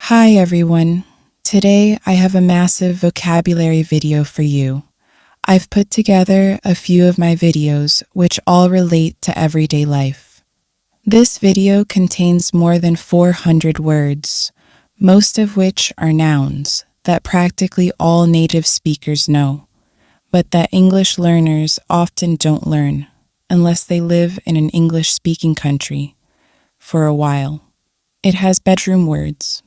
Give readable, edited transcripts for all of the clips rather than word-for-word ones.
Hi everyone. Today I have a massive vocabulary video for you. I've put together a few of my videos which all relate to everyday life. This video contains more than 400 words, most of which are nouns that practically all native speakers know, but that English learners often don't learn unless they live in an English-speaking country for a while. It has bedroom words,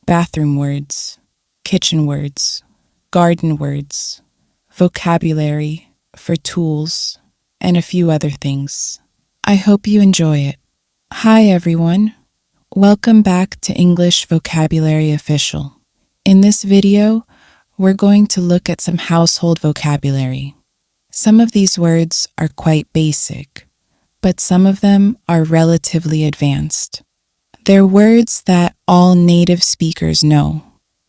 bathroom words, kitchen words, garden words, vocabulary for tools, and a few other things. I hope you enjoy it. Hi everyone. Welcome back to English Vocabulary Official. In this video, we're going to look at some household vocabulary. Some of these words are quite basic, but some of them are relatively advanced. They're words that all native speakers know,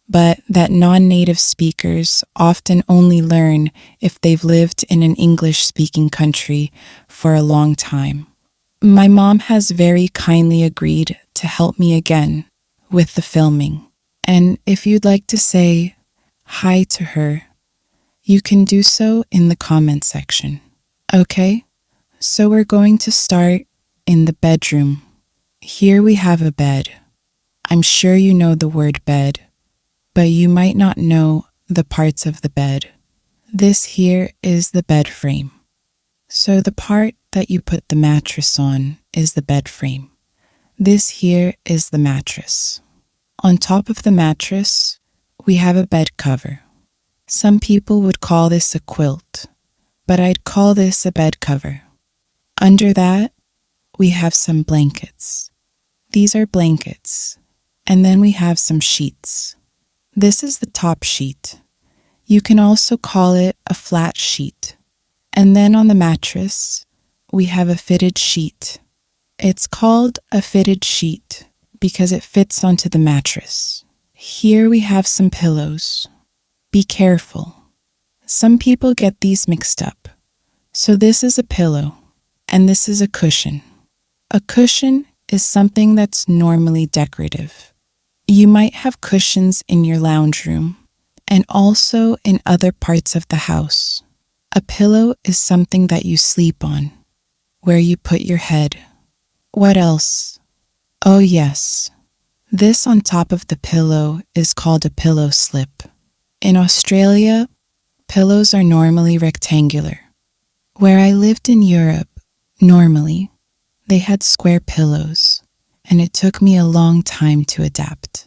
but that non-native speakers often only learn if they've lived in an English-speaking country for a long time. My mom has very kindly agreed to help me again with the filming, and if you'd like to say hi to her, you can do so in the comment section. Okay, so we're going to start in the bedroom. Here we have a bed. I'm sure you know the word bed, but you might not know the parts of the bed. This here is the bed frame. So the part that you put the mattress on is the bed frame. This here is the mattress. On top of the mattress, we have a bed cover. Some people would call this a quilt, but I'd call this a bed cover. Under that, we have some blankets. These are blankets. And then we have some sheets. This is the top sheet. You can also call it a flat sheet. And then on the mattress, we have a fitted sheet. It's called a fitted sheet because it fits onto the mattress. Here we have some pillows. Be careful. Some people get these mixed up. So this is a pillow, and this is a cushion. A cushion is something that's normally decorative. You might have cushions in your lounge room and also in other parts of the house. A pillow is something that you sleep on, where you put your head. What else? Oh yes, this on top of the pillow is called a pillow slip. In Australia, pillows are normally rectangular. Where I lived in Europe, normally, they had square pillows, and it took me a long time to adapt.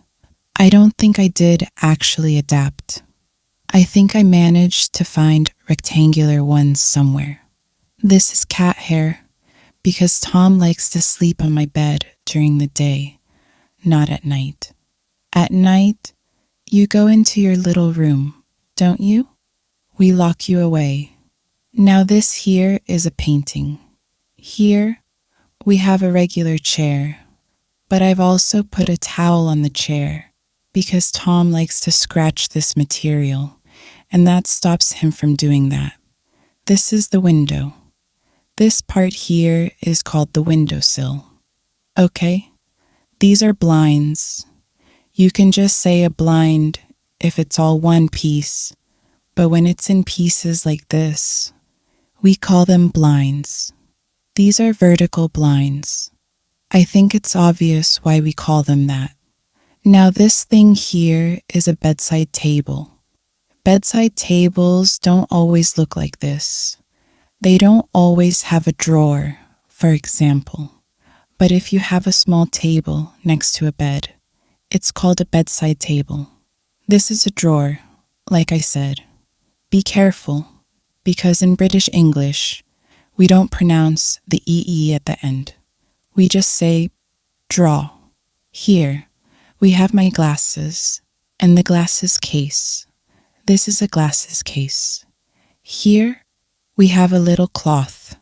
I don't think I did actually adapt. I think I managed to find rectangular ones somewhere. This is cat hair, because Tom likes to sleep on my bed during the day, not at night. At night, you go into your little room, don't you? We lock you away. Now this here is a painting. Here, we have a regular chair, but I've also put a towel on the chair because Tom likes to scratch this material, and that stops him from doing that. This is the window. This part here is called the windowsill. Okay, these are blinds. You can just say a blind if it's all one piece, but when it's in pieces like this, we call them blinds. These are vertical blinds. I think it's obvious why we call them that. Now this thing here is a bedside table. Bedside tables don't always look like this. They don't always have a drawer, for example. But if you have a small table next to a bed, it's called a bedside table. This is a drawer, like I said. Be careful, because in British English, we don't pronounce the EE at the end. We just say, draw. Here, we have my glasses, and the glasses case. This is a glasses case. Here, we have a little cloth.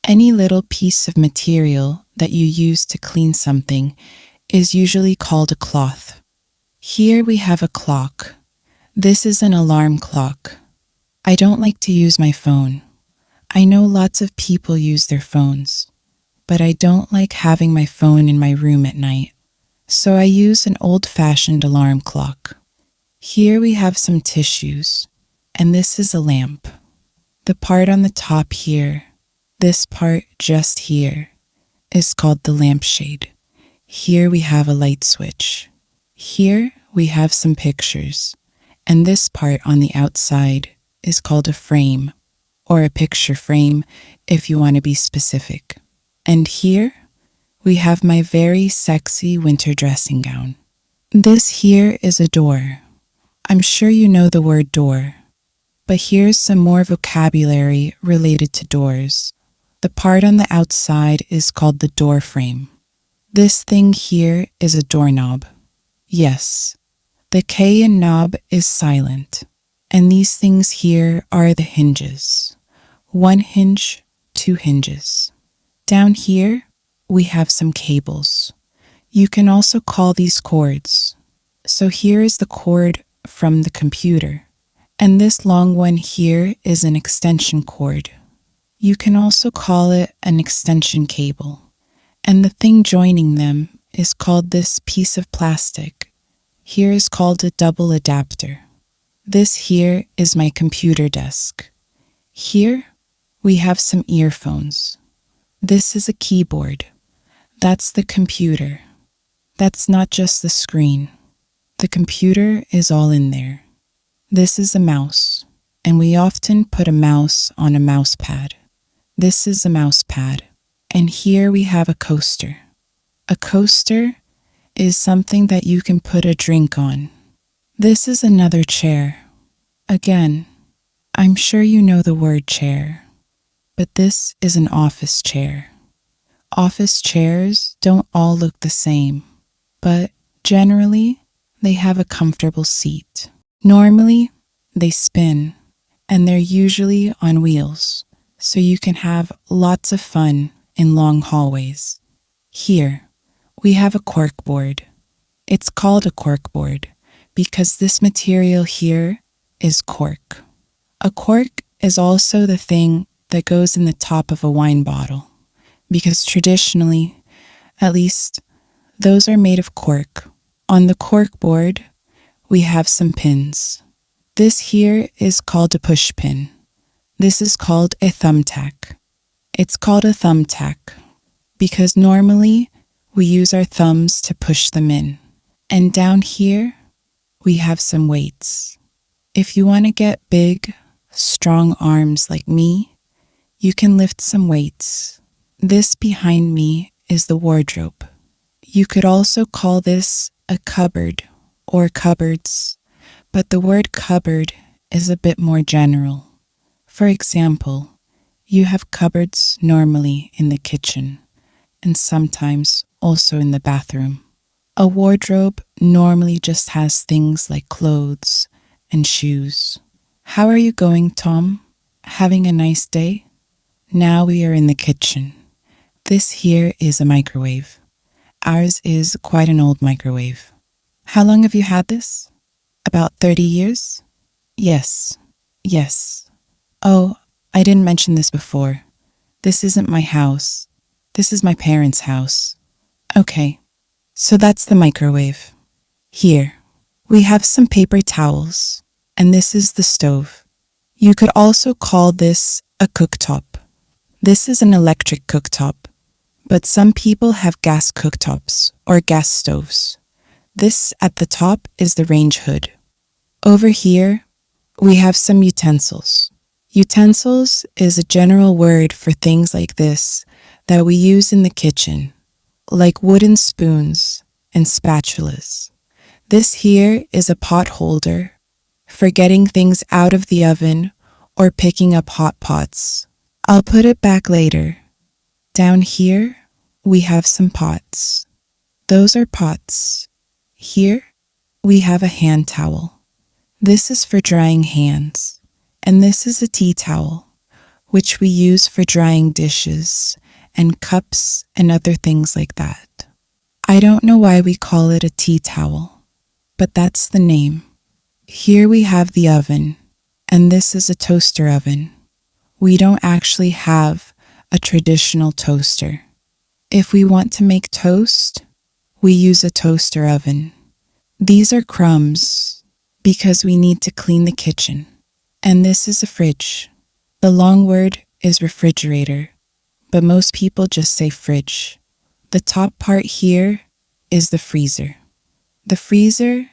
Any little piece of material that you use to clean something is usually called a cloth. Here we have a clock. This is an alarm clock. I don't like to use my phone. I know lots of people use their phones, but I don't like having my phone in my room at night. So I use an old-fashioned alarm clock. Here we have some tissues, and this is a lamp. The part on the top here, this part just here, is called the lampshade. Here we have a light switch. Here we have some pictures, and this part on the outside is called a frame, or a picture frame if you want to be specific. And here we have my very sexy winter dressing gown. This here is a door. I'm sure you know the word door, but here's some more vocabulary related to doors. The part on the outside is called the door frame. This thing here is a doorknob. Yes, the K in knob is silent, and these things here are the hinges. 1 hinge, 2 hinges. Down here, we have some cables. You can also call these cords. So here is the cord from the computer, and this long one here is an extension cord. You can also call it an extension cable, and the thing joining them is called this piece of plastic. Here is called a double adapter. This here is my computer desk. Here we have some earphones. This is a keyboard. That's the computer. That's not just the screen. The computer is all in there. This is a mouse, and we often put a mouse on a mouse pad. This is a mouse pad, and here we have a coaster. A coaster is something that you can put a drink on. This is another chair. Again, I'm sure you know the word chair, but this is an office chair. Office chairs don't all look the same, but generally, they have a comfortable seat. Normally, they spin, and they're usually on wheels, so you can have lots of fun in long hallways. Here, we have a corkboard. It's called a corkboard because this material here is cork. A cork is also the thing that goes in the top of a wine bottle, because traditionally, at least, those are made of cork. On the corkboard, we have some pins. This here is called a push pin. This is called a thumbtack. It's called a thumbtack because normally we use our thumbs to push them in. And down here, we have some weights. If you want to get big, strong arms like me, you can lift some weights. This behind me is the wardrobe. You could also call this a cupboard or cupboards, but the word cupboard is a bit more general. For example, you have cupboards normally in the kitchen and sometimes also in the bathroom. A wardrobe normally just has things like clothes and shoes. How are you going, Tom? Having a nice day? Now we are in the kitchen. This here is a microwave. Ours is quite an old microwave. How long have you had this? About 30 years? Yes. Oh, I didn't mention this before. This isn't my house. This is my parents' house. Okay, so that's the microwave. Here, we have some paper towels, and this is the stove. You could also call this a cooktop. This is an electric cooktop, but some people have gas cooktops or gas stoves. This at the top is the range hood. Over here, we have some utensils. Utensils is a general word for things like this that we use in the kitchen, like wooden spoons and spatulas. This here is a pot holder for getting things out of the oven or picking up hot pots. I'll put it back later. Down here, we have some pots. Those are pots. Here, we have a hand towel. This is for drying hands. And this is a tea towel, which we use for drying dishes and cups and other things like that. I don't know why we call it a tea towel, but that's the name. Here we have the oven, and this is a toaster oven. We don't actually have a traditional toaster. If we want to make toast, we use a toaster oven. These are crumbs because we need to clean the kitchen. And this is a fridge. The long word is refrigerator, but most people just say fridge. The top part here is the freezer. The freezer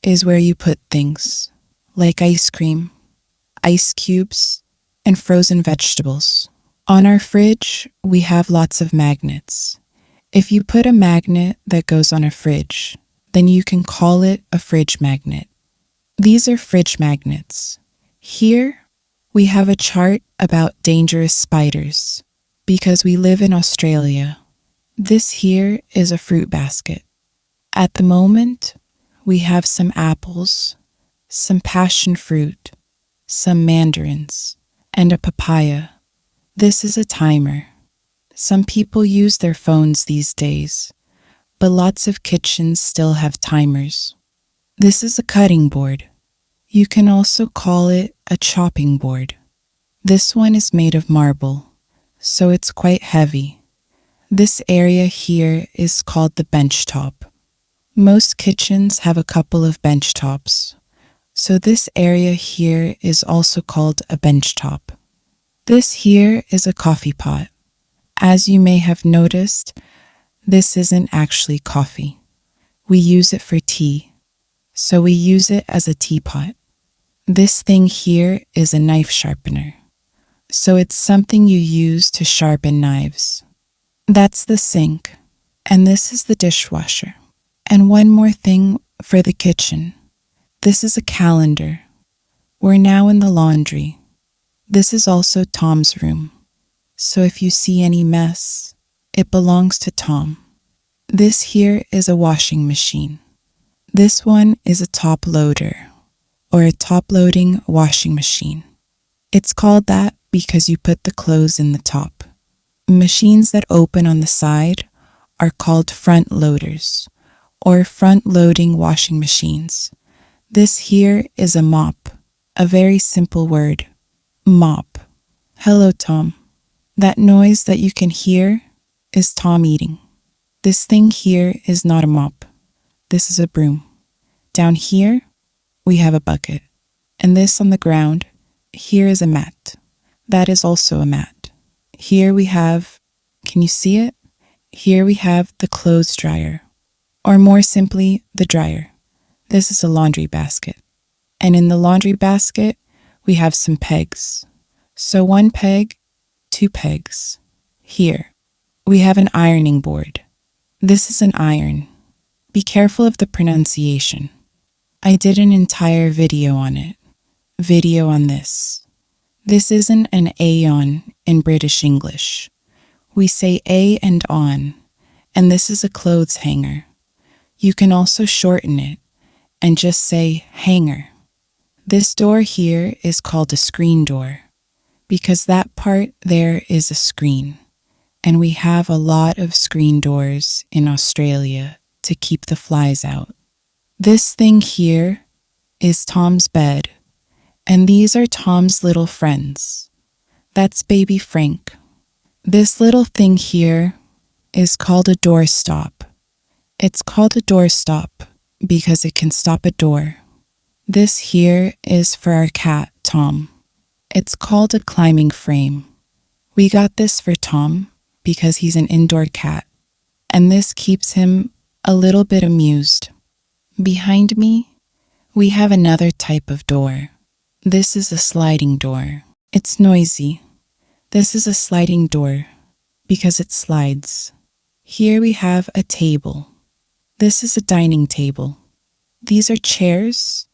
is where you put things like ice cream, ice cubes, and frozen vegetables. On our fridge, we have lots of magnets. If you put a magnet that goes on a fridge, then you can call it a fridge magnet. These are fridge magnets. Here, we have a chart about dangerous spiders because we live in Australia. This here is a fruit basket. At the moment, we have some apples, some passion fruit, some mandarins, and a papaya. This is a timer. Some people use their phones these days, but lots of kitchens still have timers. This is a cutting board. You can also call it a chopping board. This one is made of marble, so it's quite heavy. This area here is called the bench top. Most kitchens have a couple of bench tops, so this area here is also called a bench top. This here is a coffee pot. As you may have noticed, this isn't actually coffee. We use it for tea, so we use it as a teapot. This thing here is a knife sharpener, so it's something you use to sharpen knives. That's the sink, and this is the dishwasher. And one more thing for the kitchen. This is a calendar. We're now in the laundry. This is also Tom's room, so if you see any mess, it belongs to Tom. This here is a washing machine. This one is a top loader, or a top-loading washing machine. It's called that because you put the clothes in the top. Machines that open on the side are called front loaders, or front-loading washing machines. This here is a mop, a very simple word. Mop. Hello, Tom. That noise that you can hear is Tom eating. This thing here is not a mop. This is a broom. Down here, we have a bucket. And this on the ground, here is a mat. That is also a mat. Here we have, can you see it? Here we have the clothes dryer, or more simply, the dryer. This is a laundry basket. And in the laundry basket, we have some pegs. So 1 peg, 2 pegs. Here, we have an ironing board. This is an iron. Be careful of the pronunciation. I did an entire video on it. Video on this. This isn't an aeon in British English. We say a and on, and this is a clothes hanger. You can also shorten it and just say hanger. This door here is called a screen door because that part there is a screen, and we have a lot of screen doors in Australia to keep the flies out. This thing here is Tom's bed, and these are Tom's little friends. That's baby Frank. This little thing here is called a doorstop. It's called a doorstop because it can stop a door. This here is for our cat, Tom. It's called a climbing frame. We got this for Tom because he's an indoor cat, and this keeps him a little bit amused. Behind me, we have another type of door. This is a sliding door. It's noisy. This is a sliding door because it slides. Here we have a table. This is a dining table. These are chairs,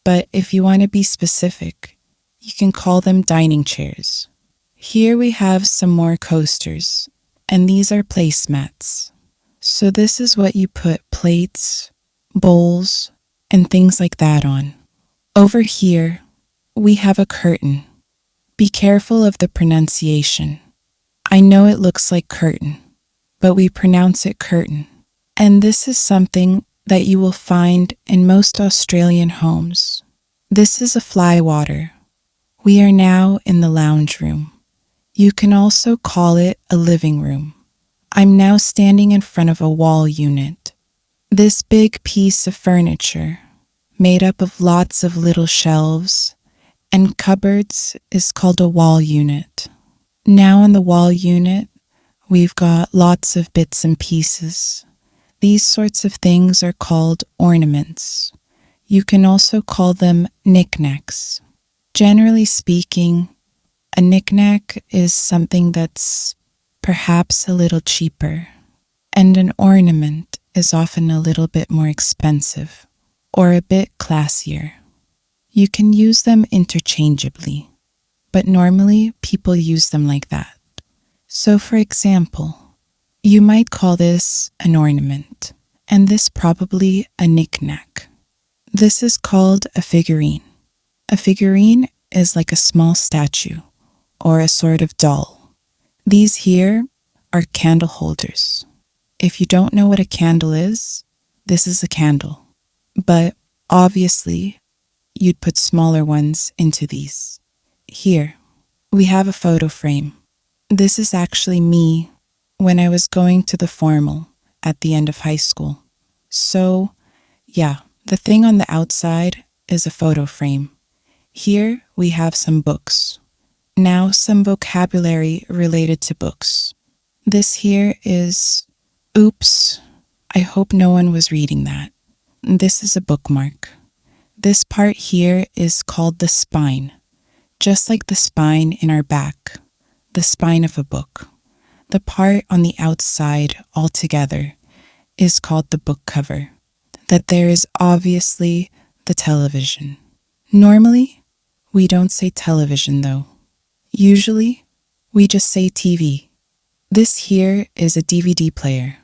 but if you want to be specific, you can call them dining chairs. Here we have some more coasters, and these are placemats. So this is what you put plates, bowls, and things like that on. Over here, we have a curtain. Be careful of the pronunciation. I know it looks like curtain, but we pronounce it curtain. And this is something that you will find in most Australian homes. This is a fly water. We are now in the lounge room. You can also call it a living room. I'm now standing in front of a wall unit. This big piece of furniture, made up of lots of little shelves and cupboards, is called a wall unit. Now in the wall unit, we've got lots of bits and pieces. These sorts of things are called ornaments. You can also call them knickknacks. Generally speaking, a knickknack is something that's perhaps a little cheaper, and an ornament is often a little bit more expensive or a bit classier. You can use them interchangeably, but normally people use them like that. So for example, you might call this an ornament, and this probably a knickknack. This is called a figurine. A figurine is like a small statue or a sort of doll. These here are candle holders. If you don't know what a candle is, this is a candle. But obviously, you'd put smaller ones into these. Here, we have a photo frame. This is actually me when I was going to the formal at the end of high school. So, yeah, the thing on the outside is a photo frame. Here we have some books. Now some vocabulary related to books. This here is, oops, I hope no one was reading that. This is a bookmark. This part here is called the spine, just like the spine in our back, the spine of a book. The part on the outside altogether is called the book cover. That there is obviously the television. Normally, we don't say television though. Usually, we just say TV. This here is a DVD player,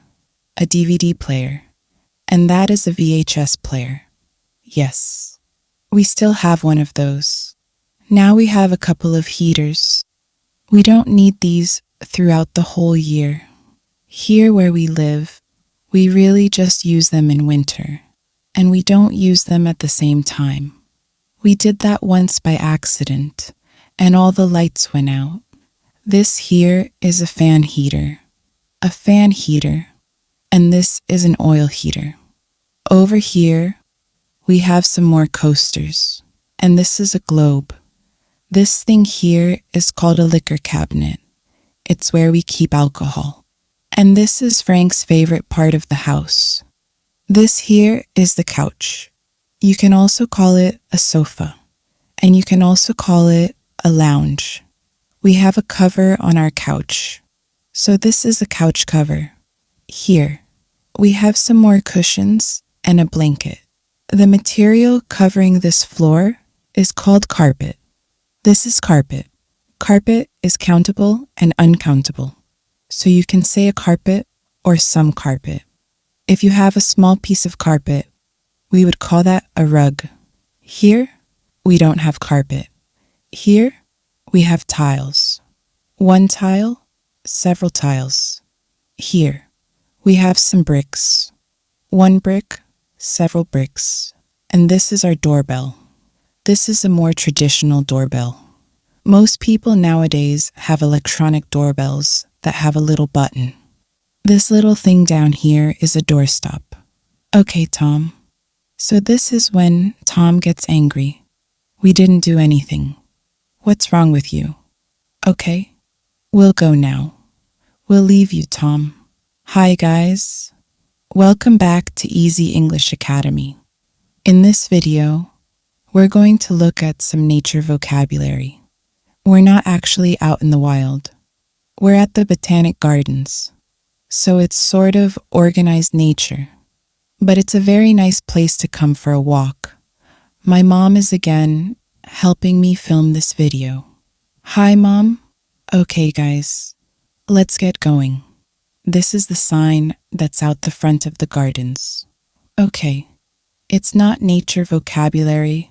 and that is a VHS player. Yes, we still have one of those. Now we have a couple of heaters. We don't need these throughout the whole year. Here where we live, we really just use them in winter, and we don't use them at the same time. We did that once by accident, and all the lights went out. This here is a fan heater, and this is an oil heater. Over here, we have some more coasters, and this is a globe. This thing here is called a liquor cabinet. It's where we keep alcohol. And this is Frank's favorite part of the house. This here is the couch. You can also call it a sofa, and you can also call it a lounge. We have a cover on our couch. So this is a couch cover. Here, we have some more cushions and a blanket. The material covering this floor is called carpet. This is carpet. Carpet is countable and uncountable. So you can say a carpet or some carpet. If you have a small piece of carpet, we would call that a rug. Here, we don't have carpet. Here, we have tiles. One tile, several tiles. Here, we have some bricks. One brick, several bricks. And this is our doorbell. This is a more traditional doorbell. Most people nowadays have electronic doorbells that have a little button. This little thing down here is a doorstop. Okay, Tom. So this is when Tom gets angry. We didn't do anything. What's wrong with you? Okay, we'll go now. We'll leave you, Tom. Hi, guys. Welcome back to Easy English Academy. In this video, we're going to look at some nature vocabulary. We're not actually out in the wild. We're at the Botanic Gardens, so it's sort of organized nature. But it's a very nice place to come for a walk. My mom is again helping me film this video. Hi, Mom. Okay, guys, let's get going. This is the sign that's out the front of the gardens. Okay, it's not nature vocabulary,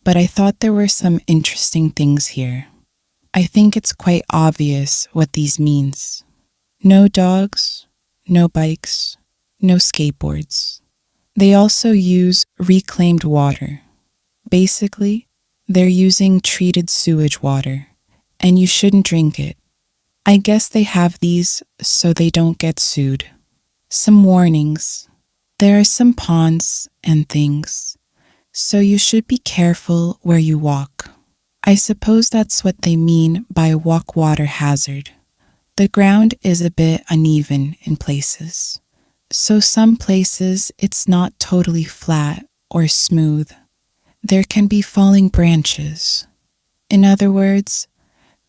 but I thought there were some interesting things here. I think it's quite obvious what these means. No dogs, no bikes, no skateboards. They also use reclaimed water. Basically, they're using treated sewage water, and you shouldn't drink it. I guess they have these so they don't get sued. Some warnings. There are some ponds and things, so you should be careful where you walk. I suppose that's what they mean by walk water hazard. The ground is a bit uneven in places, so some places it's not totally flat or smooth. There can be falling branches. In other words,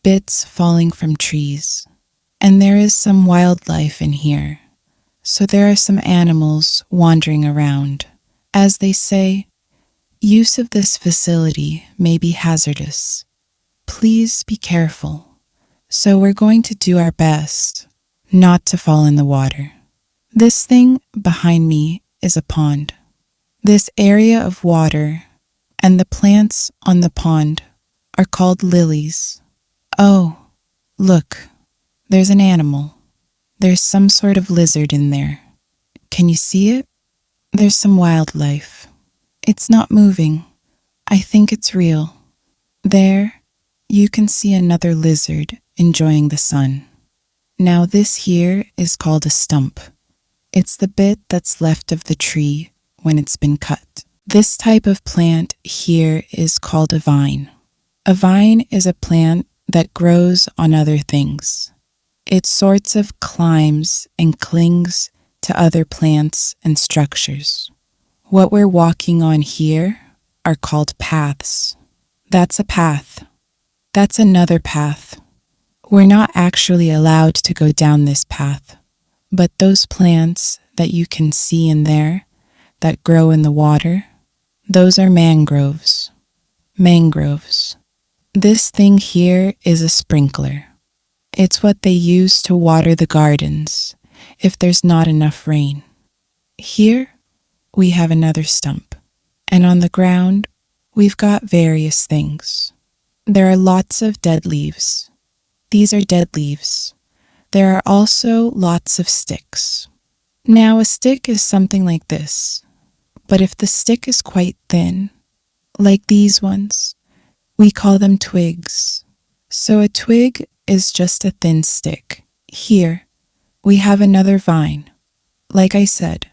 bits falling from trees. And there is some wildlife in here, so there are some animals wandering around. As they say, use of this facility may be hazardous. Please be careful. So we're going to do our best not to fall in the water. This thing behind me is a pond. This area of water and the plants on the pond are called lilies. Oh, look, there's an animal. There's some sort of lizard in there. Can you see it? There's some wildlife. It's not moving. I think it's real. There, you can see another lizard enjoying the sun. Now this here is called a stump. It's the bit that's left of the tree when it's been cut. This type of plant here is called a vine. A vine is a plant that grows on other things. It sorts of climbs and clings to other plants and structures. What we're walking on here are called paths. That's a path. That's another path. We're not actually allowed to go down this path, but those plants that you can see in there that grow in the water, those are mangroves. Mangroves. This thing here is a sprinkler. It's what they use to water the gardens if there's not enough rain. Here, we have another stump, and on the ground, we've got various things. There are lots of dead leaves. These are dead leaves. There are also lots of sticks. Now, a stick is something like this, but if the stick is quite thin, like these ones, we call them twigs. So a twig is just a thin stick. Here, we have another vine. Like I said,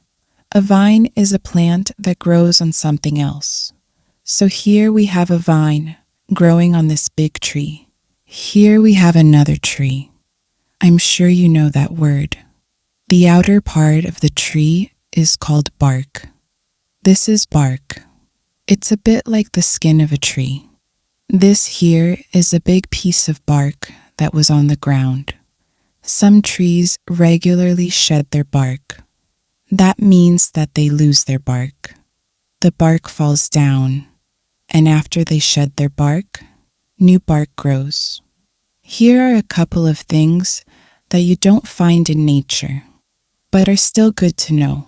a vine is a plant that grows on something else. So here we have a vine growing on this big tree. Here we have another tree. I'm sure you know that word. The outer part of the tree is called bark. This is bark. It's a bit like the skin of a tree. This here is a big piece of bark that was on the ground. Some trees regularly shed their bark. That means that they lose their bark. The bark falls down, and after they shed their bark, new bark grows. Here are a couple of things that you don't find in nature, but are still good to know.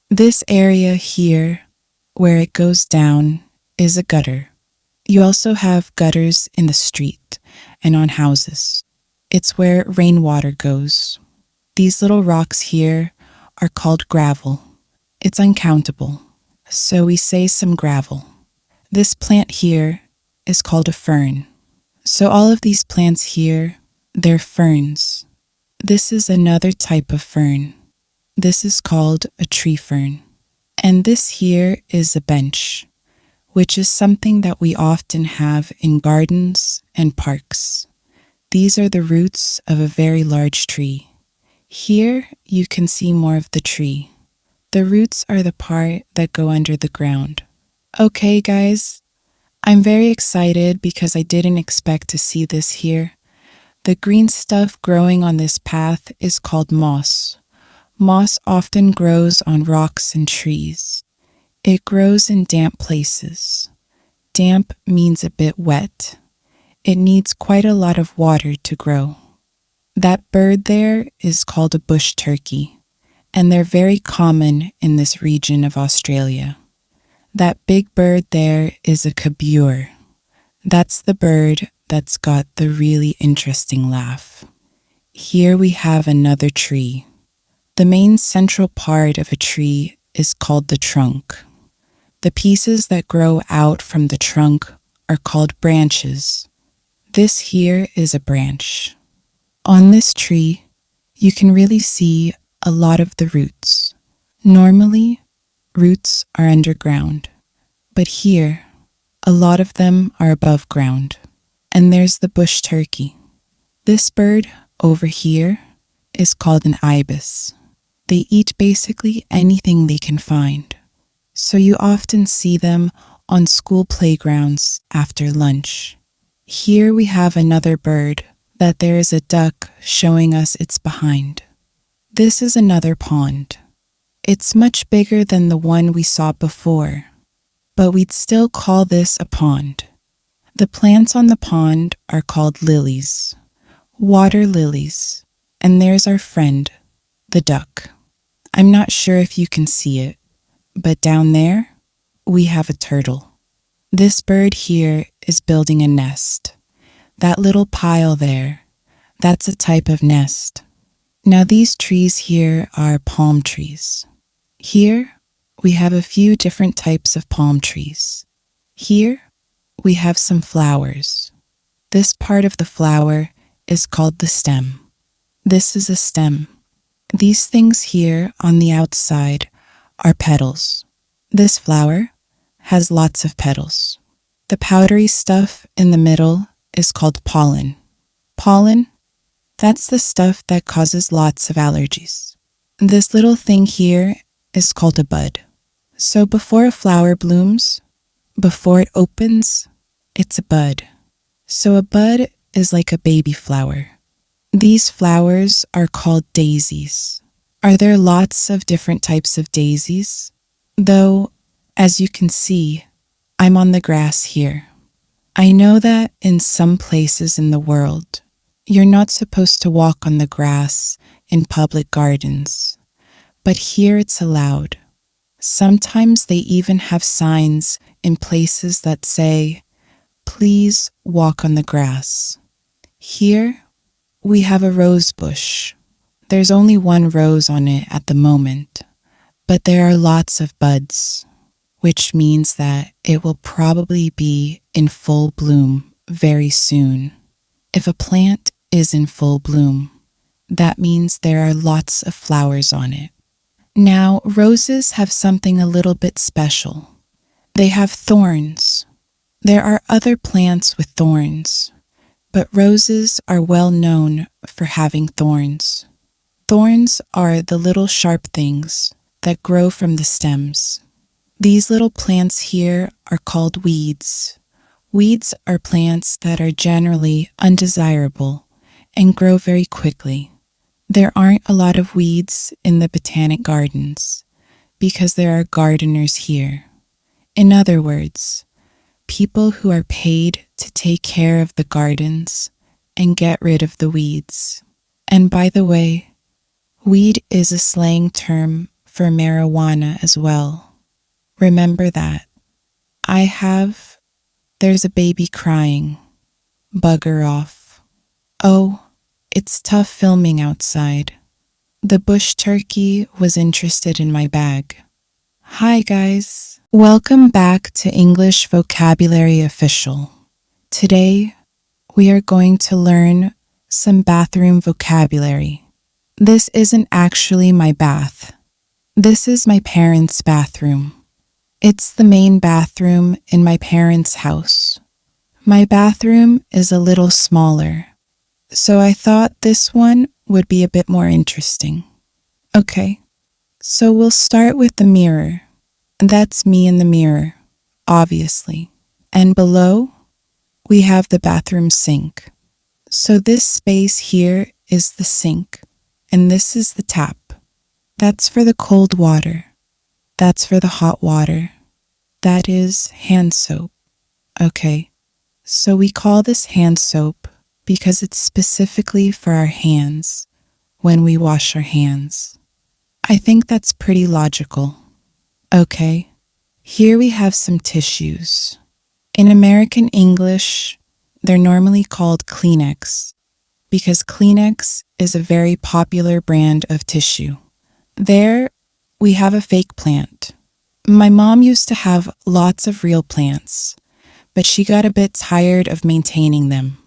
This area here, where it goes down, is a gutter. You also have gutters in the street and on houses. It's where rainwater goes. These little rocks here are called gravel. It's uncountable, so we say some gravel. This plant here is called a fern. So all of these plants here, they're ferns. This is another type of fern. This is called a tree fern. And this here is a bench, which is something that we often have in gardens and parks. These are the roots of a very large tree. Here you can see more of the tree. The roots are the part that go under the ground. Okay, guys, I'm very excited because I didn't expect to see this here. The green stuff growing on this path is called moss. Moss often grows on rocks and trees. It grows in damp places. Damp means a bit wet. It needs quite a lot of water to grow. That bird there is called a bush turkey, and they're very common in this region of Australia. That big bird there is a kabure. That's the bird that's got the really interesting laugh. Here we have another tree. The main central part of a tree is called the trunk. The pieces that grow out from the trunk are called branches. This here is a branch. On this tree, you can really see a lot of the roots. Normally, roots are underground, but here, a lot of them are above ground. And there's the bush turkey. This bird over here is called an ibis. They eat basically anything they can find. So you often see them on school playgrounds after lunch. Here we have another bird that there is a duck showing us its behind. This is another pond. It's much bigger than the one we saw before, but we'd still call this a pond. The plants on the pond are called lilies, water lilies, and there's our friend, the duck. I'm not sure if you can see it, but down there, we have a turtle. This bird here is building a nest. That little pile there, that's a type of nest. Now these trees here are palm trees. Here, we have a few different types of palm trees. Here, we have some flowers. This part of the flower is called the stem. This is a stem. These things here on the outside are petals. This flower has lots of petals. The powdery stuff in the middle is called pollen. Pollen, that's the stuff that causes lots of allergies. This little thing here is called a bud. So before a flower blooms, before it opens, it's a bud. So a bud is like a baby flower. These flowers are called daisies. Are there lots of different types of daisies? Though, as you can see, I'm on the grass here. I know that in some places in the world, you're not supposed to walk on the grass in public gardens, but here it's allowed. Sometimes they even have signs in places that say, "Please walk on the grass." Here, we have a rose bush. There's only one rose on it at the moment, but there are lots of buds, which means that it will probably be in full bloom very soon. If a plant is in full bloom, that means there are lots of flowers on it. Now, roses have something a little bit special. They have thorns. There are other plants with thorns, but roses are well known for having thorns. Thorns are the little sharp things that grow from the stems. These little plants here are called weeds. Weeds are plants that are generally undesirable and grow very quickly. There aren't a lot of weeds in the botanic gardens because there are gardeners here. In other words, people who are paid to take care of the gardens and get rid of the weeds. And by the way, weed is a slang term for marijuana as well. Remember that. There's a baby crying. Bugger off. Oh, it's tough filming outside. The bush turkey was interested in my bag. Hi guys. Welcome back to English Vocabulary Official. Today, we are going to learn some bathroom vocabulary. This isn't actually my bath. This is my parents' bathroom. It's the main bathroom in my parents' house. My bathroom is a little smaller, so I thought this one would be a bit more interesting. Okay, so we'll start with the mirror. That's me in the mirror, obviously. And below, we have the bathroom sink. So this space here is the sink, and this is the tap. That's for the cold water. That's for the hot water. That is hand soap. Okay, so we call this hand soap because it's specifically for our hands when we wash our hands. I think that's pretty logical. Okay, here we have some tissues. In American English, they're normally called Kleenex because Kleenex is a very popular brand of tissue. There, we have a fake plant. My mom used to have lots of real plants, but she got a bit tired of maintaining them.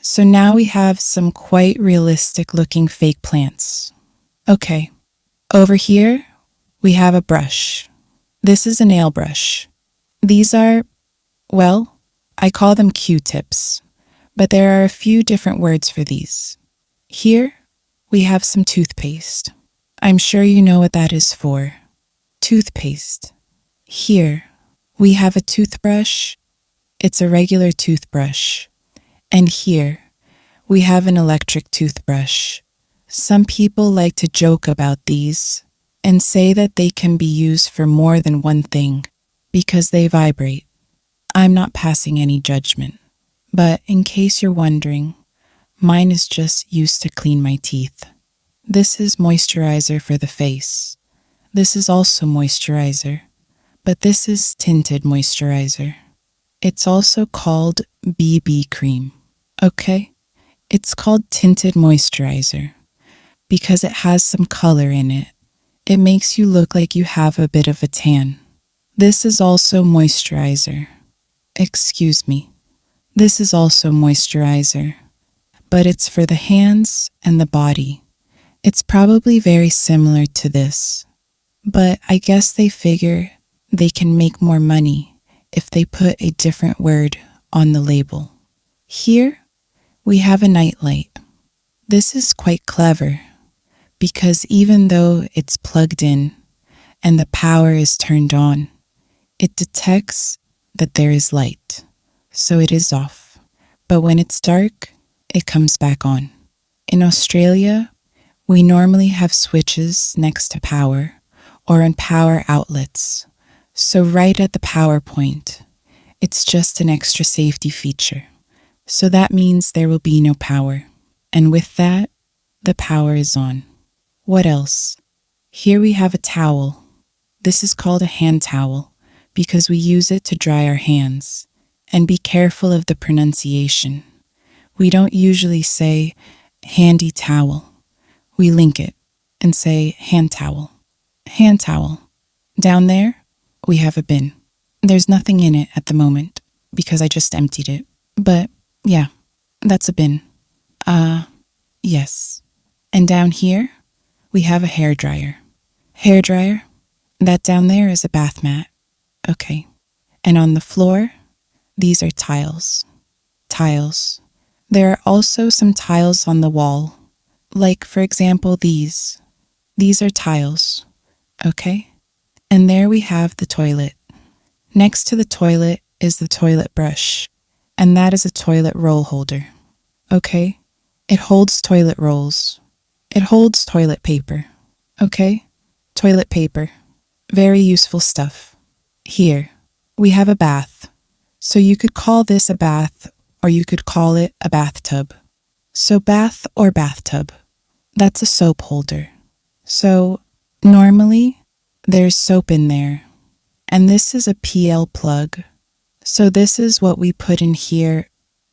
So now we have some quite realistic looking fake plants. Okay, over here, we have a brush. This is a nail brush. These are, well, I call them Q-tips, but there are a few different words for these. Here, we have some toothpaste. I'm sure you know what that is for. Toothpaste. Here, we have a toothbrush. It's a regular toothbrush. And here, we have an electric toothbrush. Some people like to joke about these and say that they can be used for more than one thing because they vibrate. I'm not passing any judgment, but in case you're wondering, mine is just used to clean my teeth. This is moisturizer for the face. This is also moisturizer, but this is tinted moisturizer. It's also called BB cream, okay? It's called tinted moisturizer because it has some color in it. It makes you look like you have a bit of a tan. This is also moisturizer. Excuse me. This is also moisturizer, but it's for the hands and the body. It's probably very similar to this, but I guess they figure they can make more money if they put a different word on the label. Here, we have a nightlight. This is quite clever because even though it's plugged in and the power is turned on, it detects that there is light, so it is off. But when it's dark, it comes back on. In Australia, we normally have switches next to power or on power outlets, so right at the power point. It's just an extra safety feature. So that means there will be no power. And with that, the power is on. What else? Here we have a towel. This is called a hand towel because we use it to dry our hands. And be careful of the pronunciation. We don't usually say handy towel. We link it and say hand towel. Hand towel. Down there, we have a bin. There's nothing in it at the moment because I just emptied it. But yeah, that's a bin. Yes. And down here, we have a hairdryer. Hairdryer? That down there is a bath mat. Okay. And on the floor, these are tiles. Tiles. There are also some tiles on the wall. Like, for example, these. These are tiles. Okay? And there we have the toilet. Next to the toilet is the toilet brush. And that is a toilet roll holder. Okay? It holds toilet rolls. It holds toilet paper. Okay? Toilet paper. Very useful stuff. Here, we have a bath. So you could call this a bath, or you could call it a bathtub. So bath or bathtub, that's a soap holder. So normally, there's soap in there. And this is a PL plug. So this is what we put in here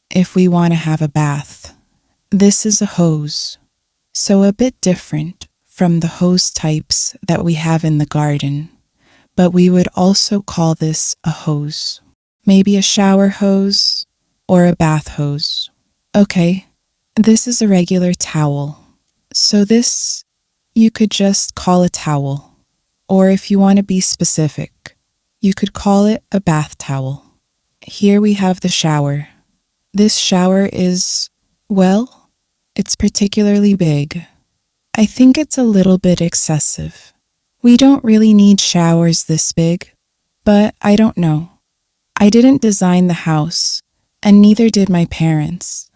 if we want to have a bath. This is a hose. So a bit different from the hose types that we have in the garden. But we would also call this a hose. Maybe a shower hose or a bath hose. Okay, this is a regular towel. So this, you could just call a towel. Or if you want to be specific, you could call it a bath towel. Here we have the shower. This shower is, well, it's particularly big. I think it's a little bit excessive. We don't really need showers this big, but I don't know. I didn't design the house, and neither did my parents.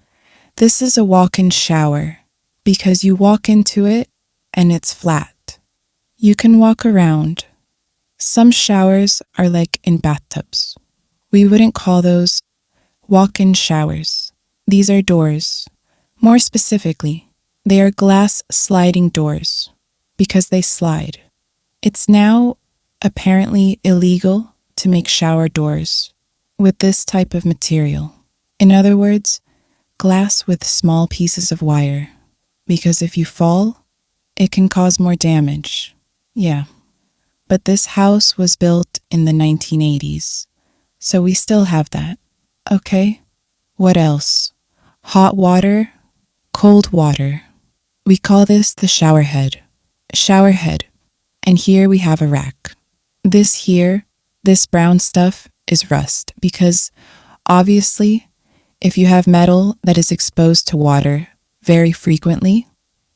This is a walk-in shower because you walk into it and it's flat. You can walk around. Some showers are like in bathtubs. We wouldn't call those walk-in showers. These are doors. More specifically, they are glass sliding doors because they slide. It's now apparently illegal to make shower doors with this type of material. In other words, glass with small pieces of wire, because if you fall, it can cause more damage. Yeah, but this house was built in the 1980s, so we still have that. Okay, what else? Hot water, cold water. We call this the shower head. Shower head. And here we have a rack. This brown stuff is rust because obviously, if you have metal that is exposed to water very frequently,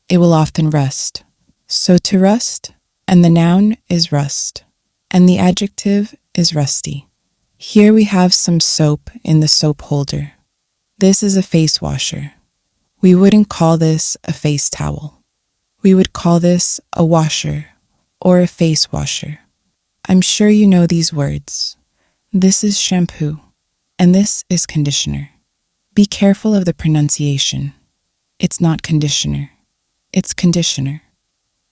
it will often rust. So to rust, and the noun is rust, and the adjective is rusty. Here we have some soap in the soap holder. This is a face washer. We wouldn't call this a face towel. We would call this a washer or a face washer. I'm sure you know these words. This is shampoo, and this is conditioner. Be careful of the pronunciation. It's not conditioner. It's conditioner.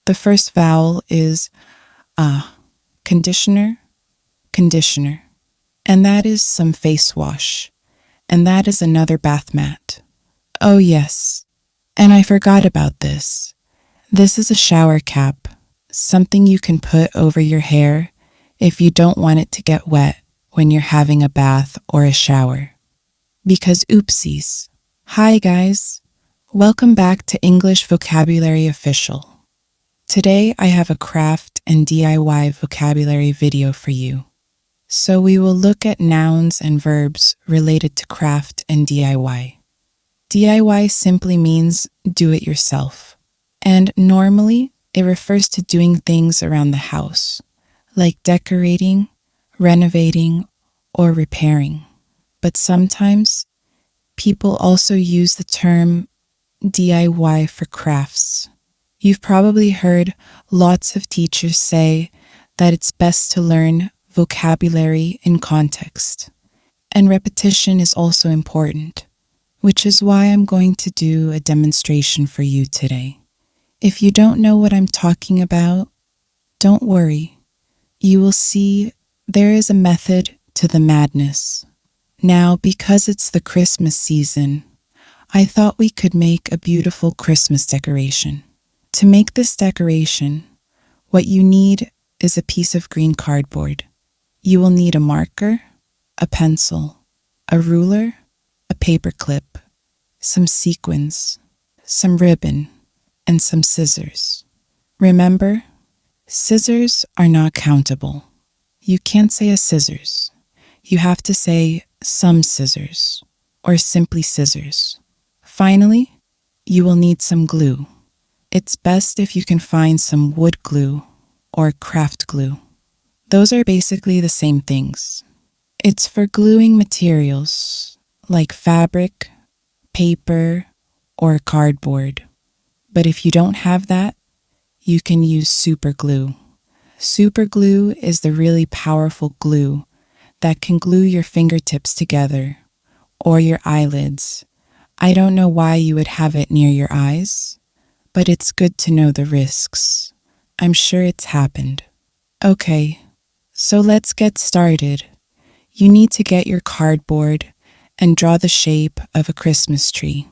The first vowel is conditioner, conditioner. And that is some face wash. And that is another bath mat. Oh yes, and I forgot about this. This is a shower cap, something you can put over your hair if you don't want it to get wet when you're having a bath or a shower. Because oopsies. Hi guys, welcome back to English Vocabulary Official. Today I have a craft and DIY vocabulary video for you. So we will look at nouns and verbs related to craft and DIY. DIY simply means do it yourself. And normally it refers to doing things around the house, like decorating, renovating, or repairing. But sometimes people also use the term DIY for crafts. You've probably heard lots of teachers say that it's best to learn vocabulary in context. And repetition is also important, which is why I'm going to do a demonstration for you today. If you don't know what I'm talking about, don't worry. You will see there is a method to the madness. Now, because it's the Christmas season, I thought we could make a beautiful Christmas decoration. To make this decoration, what you need is a piece of green cardboard. You will need a marker, a pencil, a ruler, a paper clip, some sequins, some ribbon, and some scissors. Remember, scissors are not countable. You can't say a scissors. You have to say some scissors, or simply scissors. Finally, you will need some glue. It's best if you can find some wood glue or craft glue. Those are basically the same things. It's for gluing materials like fabric, paper, or cardboard. But if you don't have that, you can use super glue. Super glue is the really powerful glue that can glue your fingertips together or your eyelids. I don't know why you would have it near your eyes, but it's good to know the risks. I'm sure it's happened. Okay. So let's get started. You need to get your cardboard and draw the shape of a Christmas tree.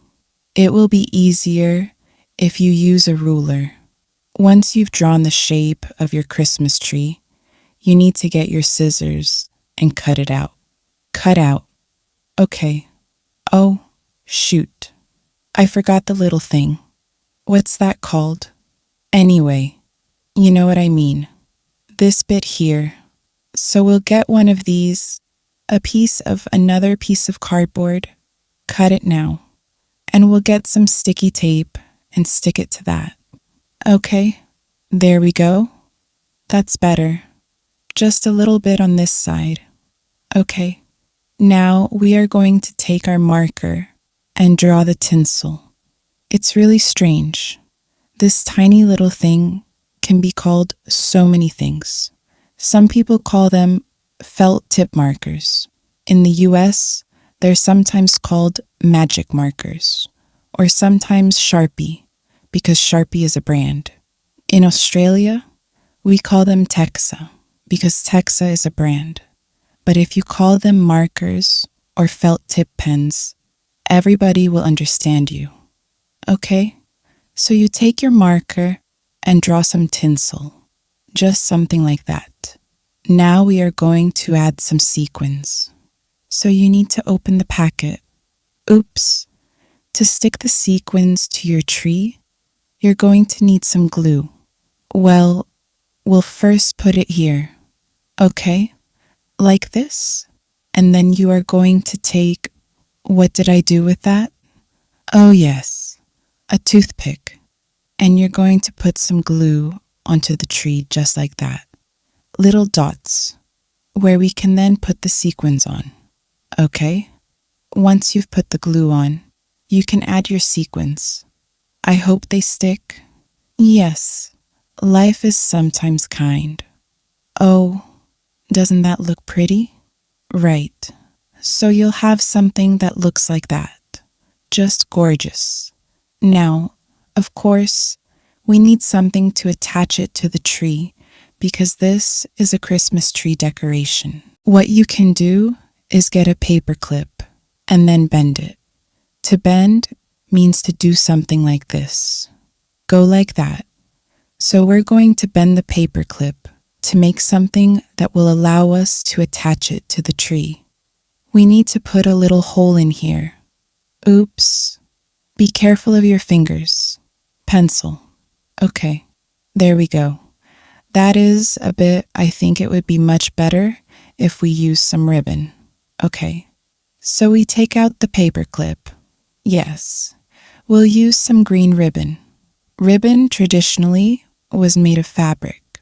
It will be easier if you use a ruler. Once you've drawn the shape of your Christmas tree, you need to get your scissors and cut it out. Cut out. Okay. Oh, shoot. I forgot the little thing. What's that called? Anyway, you know what I mean. This bit here. So we'll get one of these, a piece of another piece of cardboard, cut it now, and we'll get some sticky tape and stick it to that. Okay, there we go. That's better. Just a little bit on this side. Okay, now we are going to take our marker and draw the tinsel. It's really strange. This tiny little thing can be called so many things. Some people call them felt tip markers. In the US, they're sometimes called magic markers, or sometimes Sharpie, because Sharpie is a brand. In Australia, we call them Texa, because Texa is a brand. But if you call them markers or felt tip pens, everybody will understand you. Okay, so you take your marker and draw some tinsel. Just something like that. Now we are going to add some sequins. So you need to open the packet. Oops. To stick the sequins to your tree, you're going to need some glue. Well, We'll first put it here, okay? Like this. And then you are going to take, what did I do with that? Oh yes, a toothpick. And you're going to put some glue onto the tree just like that. Little dots, where we can then put the sequins on, okay? Once you've put the glue on, you can add your sequins. I hope they stick. Yes, life is sometimes kind. Oh, doesn't that look pretty? Right. So you'll have something that looks like that. Just gorgeous. Now, of course, we need something to attach it to the tree because this is a Christmas tree decoration. What you can do is get a paper clip and then bend it. To bend means to do something like this. Go like that. So we're going to bend the paper clip to make something that will allow us to attach it to the tree. We need to put a little hole in here. Oops. Be careful of your fingers. Pencil. Okay, there we go. That is a bit, I think it would be much better if we use some ribbon. Okay, so we take out the paper clip. Yes, we'll use some green ribbon. Ribbon traditionally was made of fabric,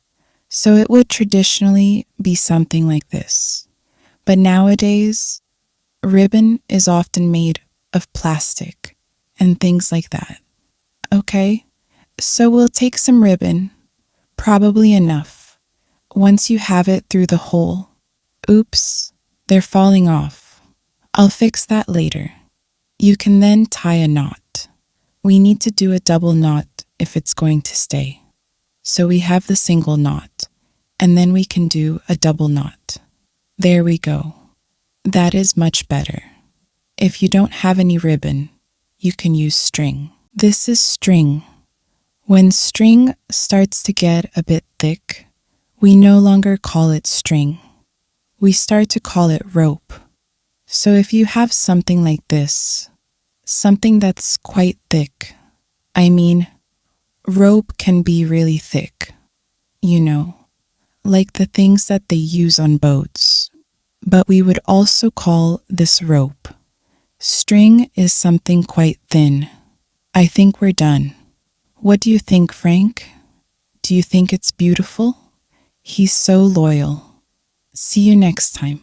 so it would traditionally be something like this. But nowadays, ribbon is often made of plastic and things like that. Okay, so we'll take some ribbon, probably enough. Once you have it through the hole, oops, they're falling off. I'll fix that later. You can then tie a knot. We need to do a double knot if it's going to stay. So we have the single knot, and then we can do a double knot. There we go. That is much better. If you don't have any ribbon, you can use string. This is string. When string starts to get a bit thick, we no longer call it string. We start to call it rope. So if you have something like this, something that's quite thick, I mean, rope can be really thick, you know, like the things that they use on boats. But we would also call this rope. String is something quite thin. I think we're done. What do you think, Frank? Do you think it's beautiful? He's so loyal. See you next time.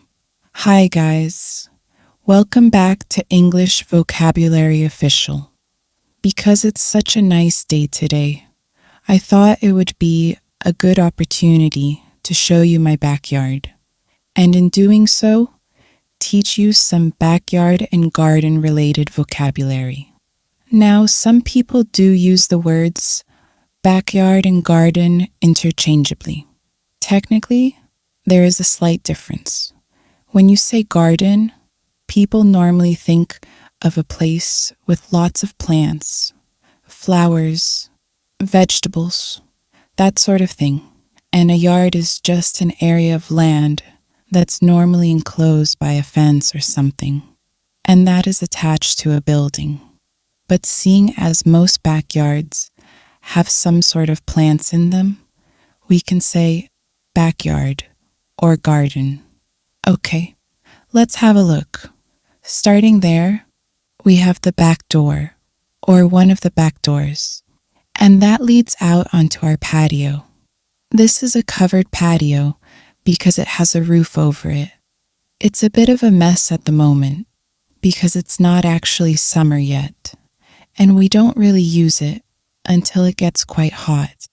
Hi, guys. Welcome back to English Vocabulary Official. Because it's such a nice day today, I thought it would be a good opportunity to show you my backyard. And in doing so, teach you some backyard and garden related vocabulary. Now, some people do use the words backyard and garden interchangeably. Technically, there is a slight difference. When you say garden, people normally think of a place with lots of plants, flowers, vegetables, that sort of thing. And a yard is just an area of land that's normally enclosed by a fence or something, and that is attached to a building. But seeing as most backyards have some sort of plants in them, we can say backyard or garden. Okay, let's have a look. Starting there, we have the back door, or one of the back doors, and that leads out onto our patio. This is a covered patio because it has a roof over it. It's a bit of a mess at the moment because it's not actually summer yet, and we don't really use it until it gets quite hot.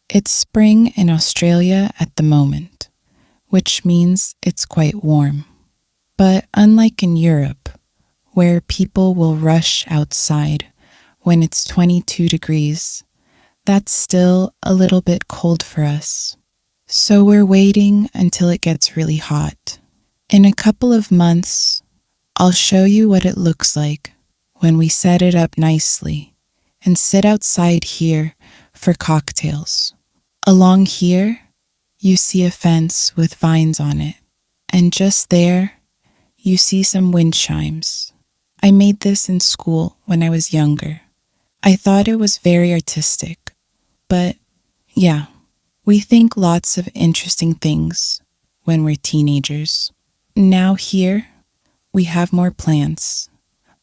It's spring in Australia at the moment, which means it's quite warm. But unlike in Europe, where people will rush outside when it's 22 degrees, that's still a little bit cold for us. So we're waiting until it gets really hot. In a couple of months, I'll show you what it looks like when we set it up nicely and sit outside here for cocktails. Along here, you see a fence with vines on it, and just there, you see some wind chimes. I made this in school when I was younger. I thought it was very artistic, but yeah, We think lots of interesting things when we're teenagers. Now here, we have more plants.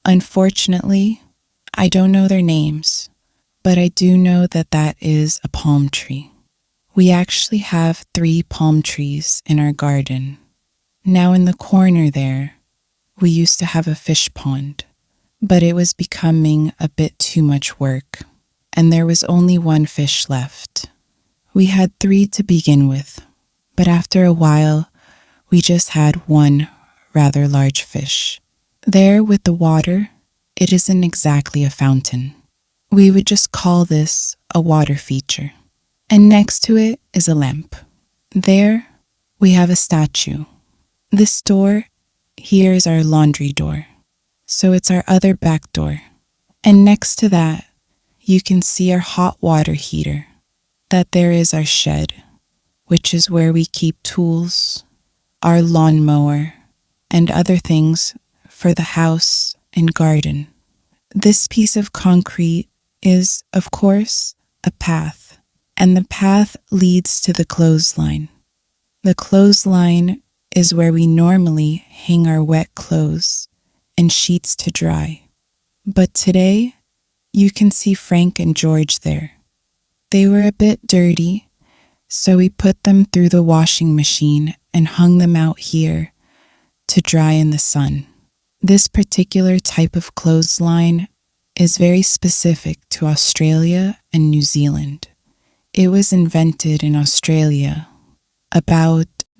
Unfortunately, I don't know their names, but I do know that that is a palm tree. We actually have 3 palm trees in our garden. Now in the corner there, we used to have a fish pond, but it was becoming a bit too much work, and there was only 1 fish left. We had 3 to begin with, but after a while, we just had 1 rather large fish. There with the water, it isn't exactly a fountain. We would just call this a water feature. And next to it is a lamp. There, we have a statue. This door here is our laundry door, so it's our other back door. And next to that, you can see our hot water heater. That there is our shed, which is where we keep tools, our lawnmower, and other things for the house and garden. This piece of concrete is, of course, a path, and the path leads to the clothesline. The clothesline is where we normally hang our wet clothes and sheets to dry. But today, you can see Frank and George there. They were a bit dirty, so we put them through the washing machine and hung them out here to dry in the sun. This particular type of clothesline is very specific to Australia and New Zealand. It was invented in Australia.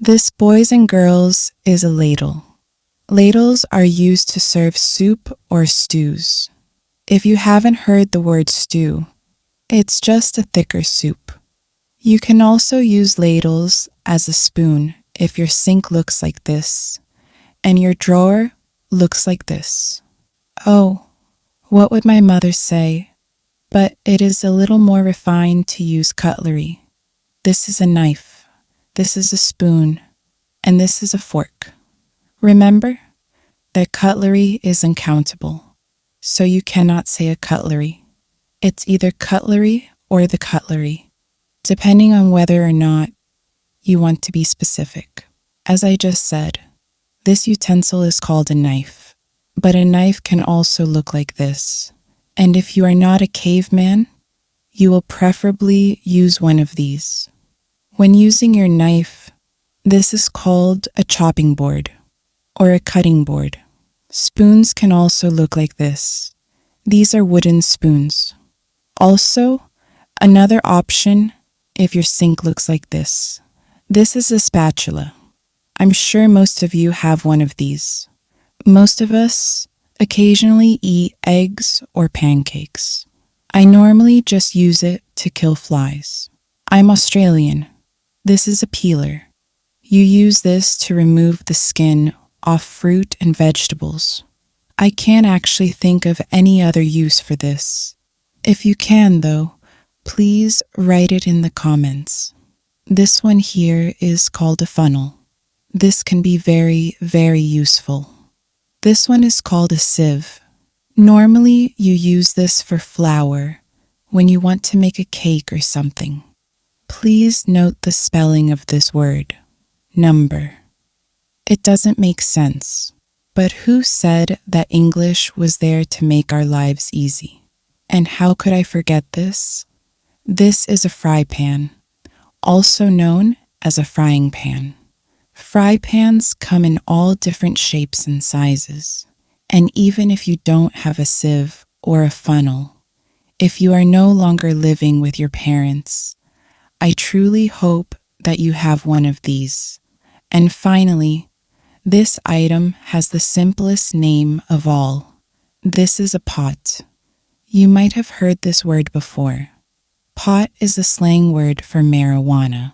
This, boys and girls, is a ladle. Ladles are used to serve soup or stews. If you haven't heard the word stew, it's just a thicker soup. You can also use ladles as a spoon if your sink looks like this and your drawer looks like this. Oh, what would my mother say? But it is a little more refined to use cutlery. This is a knife, this is a spoon, and this is a fork. Remember that cutlery is uncountable, so you cannot say a cutlery. It's either cutlery or the cutlery, depending on whether or not you want to be specific. As I just said, this utensil is called a knife, but a knife can also look like this. And if you are not a caveman, you will preferably use one of these. When using your knife, this is called a chopping board or a cutting board. Spoons can also look like this. These are wooden spoons. Also, another option if your sink looks like this. This is a spatula. I'm sure most of you have one of these. Most of us occasionally eat eggs or pancakes. I normally just use it to kill flies. I'm Australian. This is a peeler. You use this to remove the skin off fruit and vegetables. I can't actually think of any other use for this. If you can, though, please write it in the comments. This one here is called a funnel. This can be very, very useful. This one is called a sieve. Normally, you use this for flour when you want to make a cake or something. Please note the spelling of this word, number. It doesn't make sense, but who said that English was there to make our lives easy? And how could I forget this? This is a fry pan, also known as a frying pan. Fry pans come in all different shapes and sizes, and even if you don't have a sieve or a funnel, if you are no longer living with your parents, I truly hope that you have one of these. And finally, this item has the simplest name of all. This is a pot. You might have heard this word before. Pot is a slang word for marijuana.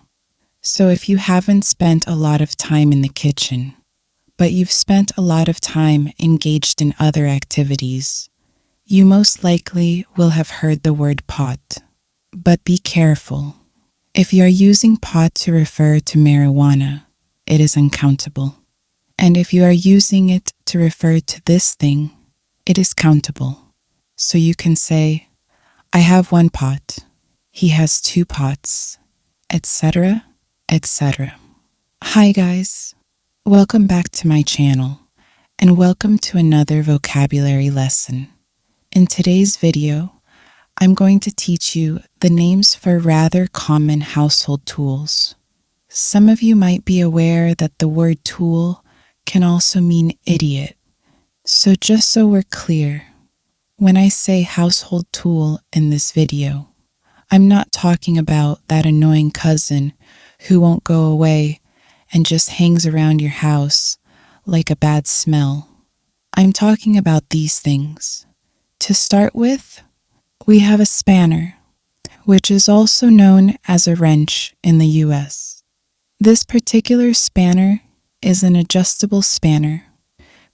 So if you haven't spent a lot of time in the kitchen, but you've spent a lot of time engaged in other activities, you most likely will have heard the word pot. But be careful. If you are using pot to refer to marijuana, it is uncountable. And if you are using it to refer to this thing, it is countable. So you can say, I have 1 pot. He has 2 pots. etc., etc. Hi guys, welcome back to my channel, and welcome to another vocabulary lesson. In today's video, I'm going to teach you the names for rather common household tools. Some of you might be aware that the word tool can also mean idiot. So just so we're clear, when I say household tool in this video, I'm not talking about that annoying cousin who won't go away and just hangs around your house like a bad smell. I'm talking about these things. To start with, we have a spanner, which is also known as a wrench in the US. This particular spanner is an adjustable spanner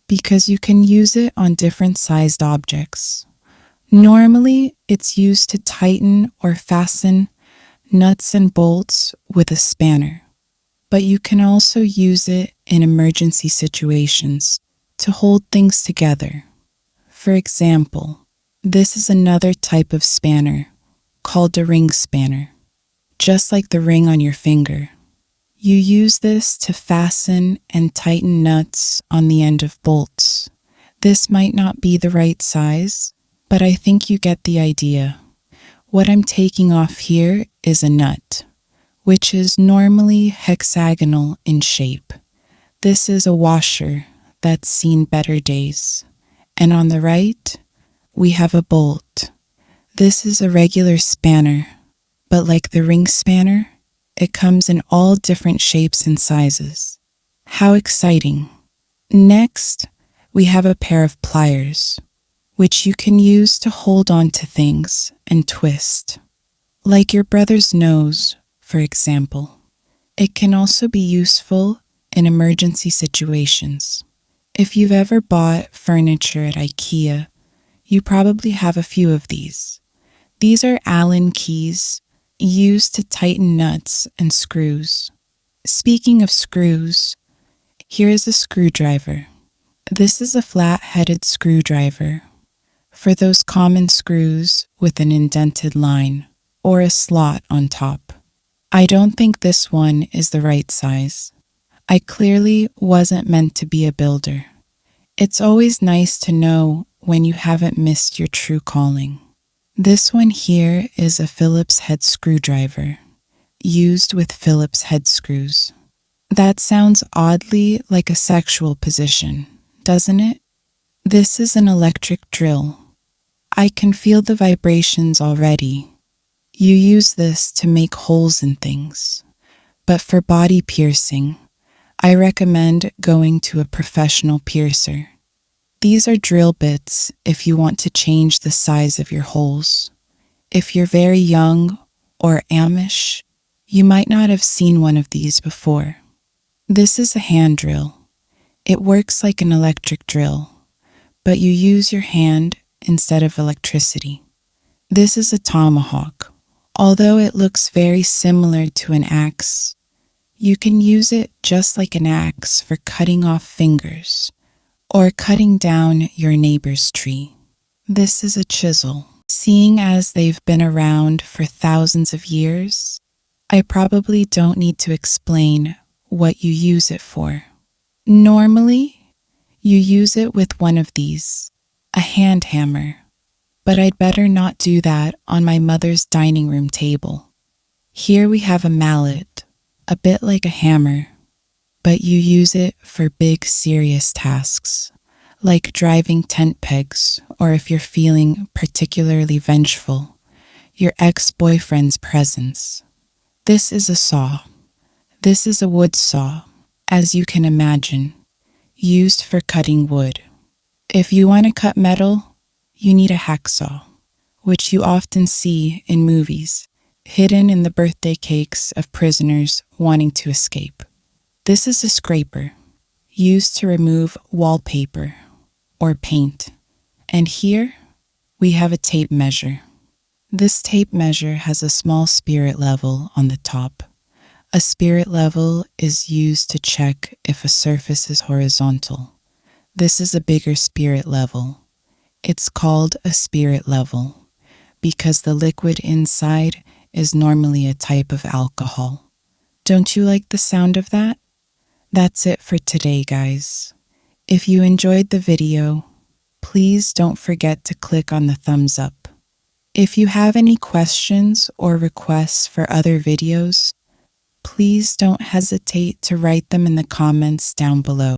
because you can use it on different sized objects. Normally, it's used to tighten or fasten nuts and bolts with a spanner, but you can also use it in emergency situations to hold things together. For example, this is another type of spanner called a ring spanner, just like the ring on your finger. You use this to fasten and tighten nuts on the end of bolts. This might not be the right size, but I think you get the idea. What I'm taking off here is a nut, which is normally hexagonal in shape. This is a washer that's seen better days. And on the right, we have a bolt. This is a regular spanner, but like the ring spanner, it comes in all different shapes and sizes. How exciting! Next, we have a pair of pliers, which you can use to hold on to things and twist. Like your brother's nose, for example. It can also be useful in emergency situations. If you've ever bought furniture at IKEA, you probably have a few of these. These are Allen keys used to tighten nuts and screws. Speaking of screws, here is a screwdriver. This is a flat-headed screwdriver for those common screws with an indented line or a slot on top. I don't think this one is the right size. I clearly wasn't meant to be a builder. It's always nice to know when you haven't missed your true calling. This one here is a Phillips head screwdriver, used with Phillips head screws. That sounds oddly like a sexual position, doesn't it? This is an electric drill. I can feel the vibrations already. You use this to make holes in things. But for body piercing, I recommend going to a professional piercer. These are drill bits if you want to change the size of your holes. If you're very young or Amish, you might not have seen one of these before. This is a hand drill. It works like an electric drill, but you use your hand instead of electricity. This is a tomahawk. Although it looks very similar to an axe, you can use it just like an axe for cutting off fingers or cutting down your neighbor's tree. This is a chisel. Seeing as they've been around for thousands of years, I probably don't need to explain what you use it for. Normally, you use it with one of these, a hand hammer, but I'd better not do that on my mother's dining room table. Here we have a mallet, a bit like a hammer, but you use it for big, serious tasks, like driving tent pegs, or if you're feeling particularly vengeful, your ex-boyfriend's presence. This is a saw. This is a wood saw, as you can imagine, used for cutting wood. If you want to cut metal, you need a hacksaw, which you often see in movies, hidden in the birthday cakes of prisoners wanting to escape. This is a scraper, used to remove wallpaper or paint. And here, we have a tape measure. This tape measure has a small spirit level on the top. A spirit level is used to check if a surface is horizontal. This is a bigger spirit level. It's called a spirit level because the liquid inside is normally a type of alcohol. Don't you like the sound of that? That's it for today, guys. If you enjoyed the video, please don't forget to click on the thumbs up. If you have any questions or requests for other videos, please don't hesitate to write them in the comments down below.